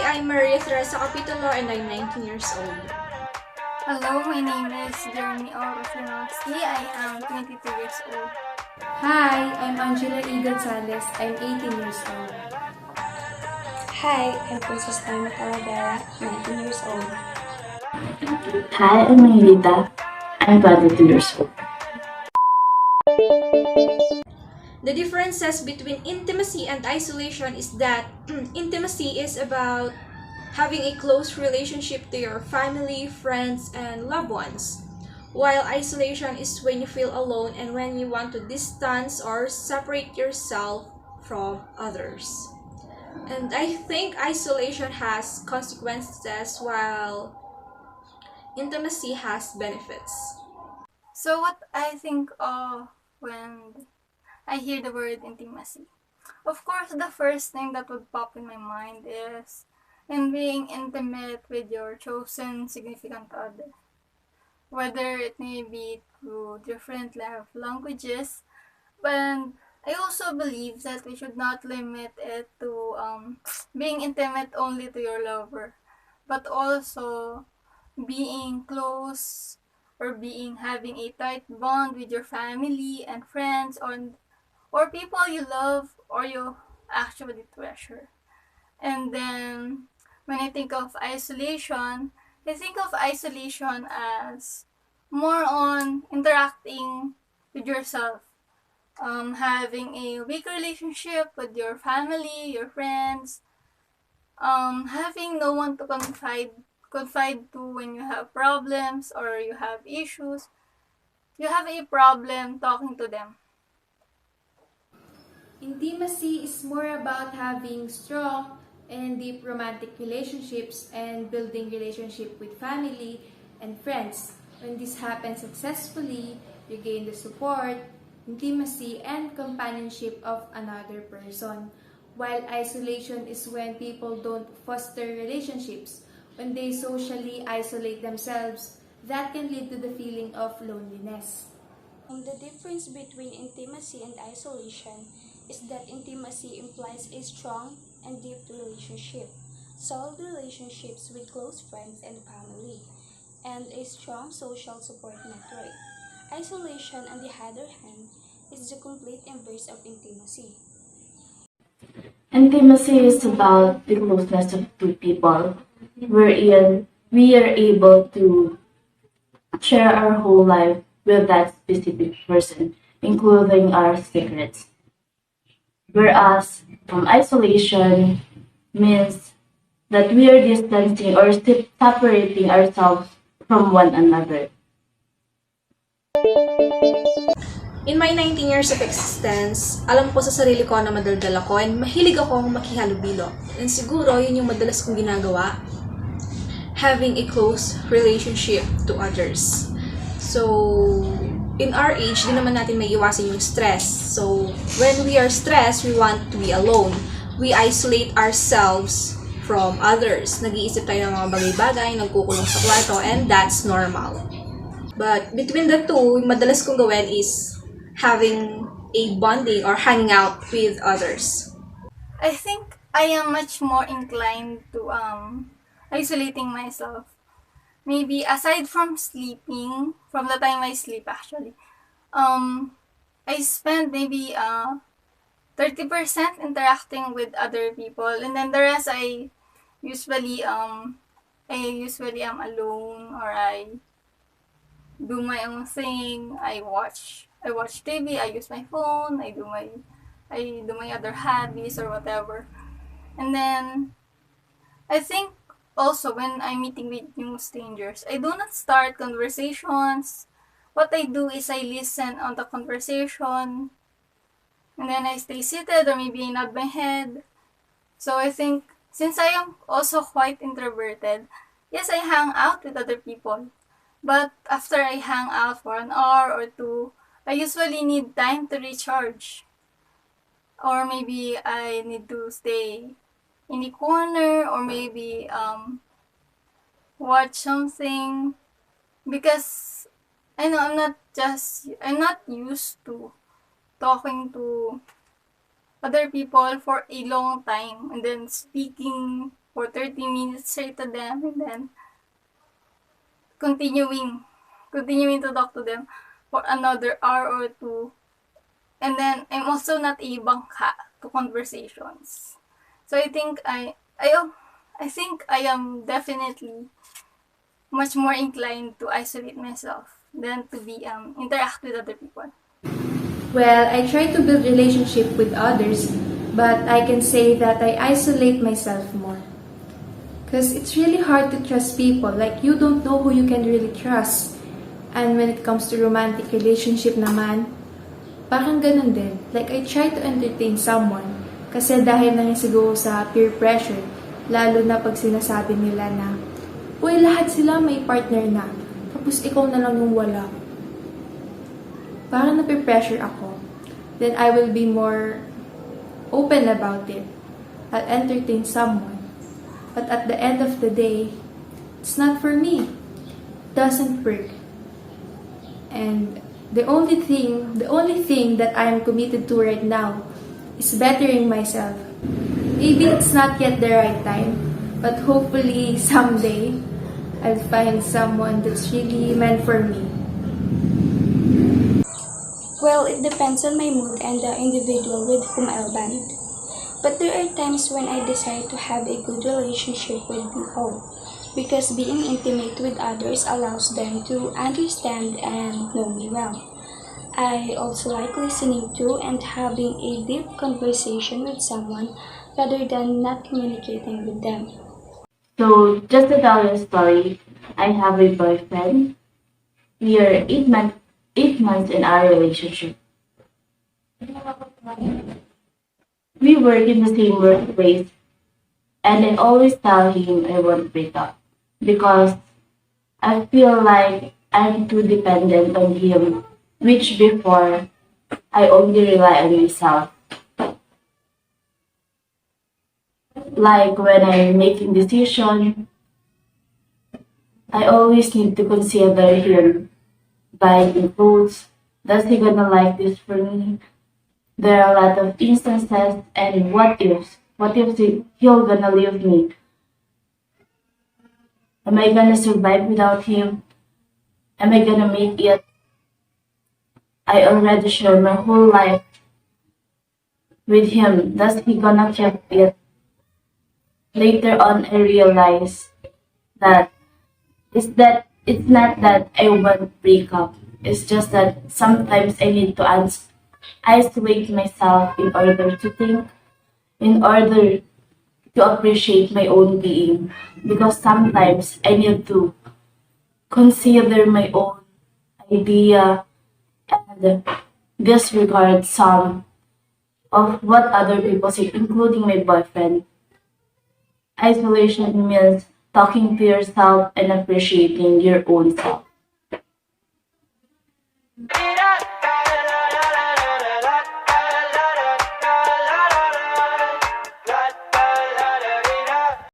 I'm Maria Teresa Capitulo and I'm 19 years old. Hello, my name is Jeremy Orofinoski. I am 22 years old. Hi, I'm Angela E. Gonzalez. I'm 18 years old. Hi, I'm Princess Norma Talavera, 19 years old. Hi, I'm Maylita. I'm 22 years old. The differences between intimacy and isolation is that intimacy is about having a close relationship to your family, friends, and loved ones. While isolation is when you feel alone and when you want to distance or separate yourself from others. And I think isolation has consequences while intimacy has benefits. So, what I think of when I hear the word intimacy? Of course, the first thing that would pop in my mind is in being intimate with your chosen significant other. Whether it may be through different love languages, but I also believe that we should not limit it to being intimate only to your lover, but also being close or being having a tight bond with your family and friends or people you love or you actually treasure. And then when I think of isolation, I think of isolation as more on interacting with yourself, having a weak relationship with your family, your friends, having no one to confide to when you have problems or you have issues. You have a problem talking to them. Intimacy is more about having strong and deep romantic relationships and building relationship with family and friends. When this happens successfully, you gain the support, intimacy, and companionship of another person. While isolation is when people don't foster relationships, when they socially isolate themselves, that can lead to the feeling of loneliness. The difference between intimacy and isolation is that intimacy implies a strong and deep relationship, solid relationships with close friends and family, and a strong social support network. Isolation, on the other hand, is the complete inverse of intimacy. Intimacy is about the closeness of two people, wherein we are able to share our whole life with that specific person, including our secrets. Whereas isolation means that we are distancing or separating ourselves from one another. In my 19 years of existence, alam ko sa sarili ko na madaldal ako and mahilig akong makihalubilo. And siguro, yun yung madalas kong ginagawa, having a close relationship to others. So, in our age, di naman natin may iwasan yung stress. So, when we are stressed, we want to be alone. We isolate ourselves from others. Nag-iisip tayo ng mga bagay-bagay, nagkukulong sa kwarto, and that's normal. But between the two, madalas kong gawin is having a bonding or hanging out with others. I think I am much more inclined to isolating myself. Maybe aside from sleeping, from the time I sleep actually, I spend maybe 30% interacting with other people, and then the rest usually I usually am alone or I do my own thing. I watch TV. I use my phone. I do my other hobbies or whatever. And then I think also when I'm meeting with new strangers, I do not start conversations. What I do is I listen on the conversation and then I stay seated or maybe I nod my head. So I think since I am also quite introverted, yes, I hang out with other people. But after I hang out for an hour or two, I usually need time to recharge. Or maybe I need to stay in a corner or maybe watch something because I know I'm not used to talking to other people for a long time and then speaking for 30 minutes straight to them, and then continuing to talk to them for another hour or two. And then I'm also not a bangka to conversations. So I think I am definitely much more inclined to isolate myself than to be interact with other people. Well, I try to build relationship with others, but I can say that I isolate myself more. Because it's really hard to trust people. Like, you don't know who you can really trust. And when it comes to romantic relationship naman, parang ganun din. Like, I try to entertain someone. Kasi dahil na rin siguro sa peer pressure, lalo na pag sinasabi nila na, uy, lahat sila may partner na. Tapos ikaw na lang yung wala. Parang nape-pressure ako. Then I will be more open about it. I'll entertain someone. But at the end of the day, it's not for me. It doesn't work. And the only thing that I am committed to right now is bettering myself. Maybe it's not yet the right time, but hopefully someday I'll find someone that's really meant for me. Well, it depends on my mood and the individual with whom I'll bond. But there are times when I desire to have a good relationship with people, because being intimate with others allows them to understand and know me well. I also like listening to and having a deep conversation with someone rather than not communicating with them. So, just to tell you a story, I have a boyfriend. We are 8 months in our relationship. We work in the same workplace, and I always tell him I want to break up because I feel like I'm too dependent on him, which before I only rely on myself. Like when I'm making decision, I always need to consider him. Buying clothes, does he gonna like this for me? There are a lot of instances and what ifs. What if he'll gonna leave me? Am I gonna survive without him? Am I gonna make it? I already share my whole life with him. Does he gonna keep it? Later on, I realized that it's not that I want break up. It's just that sometimes I need to isolate myself in order to think, in order to appreciate my own being. Because sometimes I need to consider my own idea and disregard some of what other people say, including my boyfriend. Isolation means talking to yourself and appreciating your own self.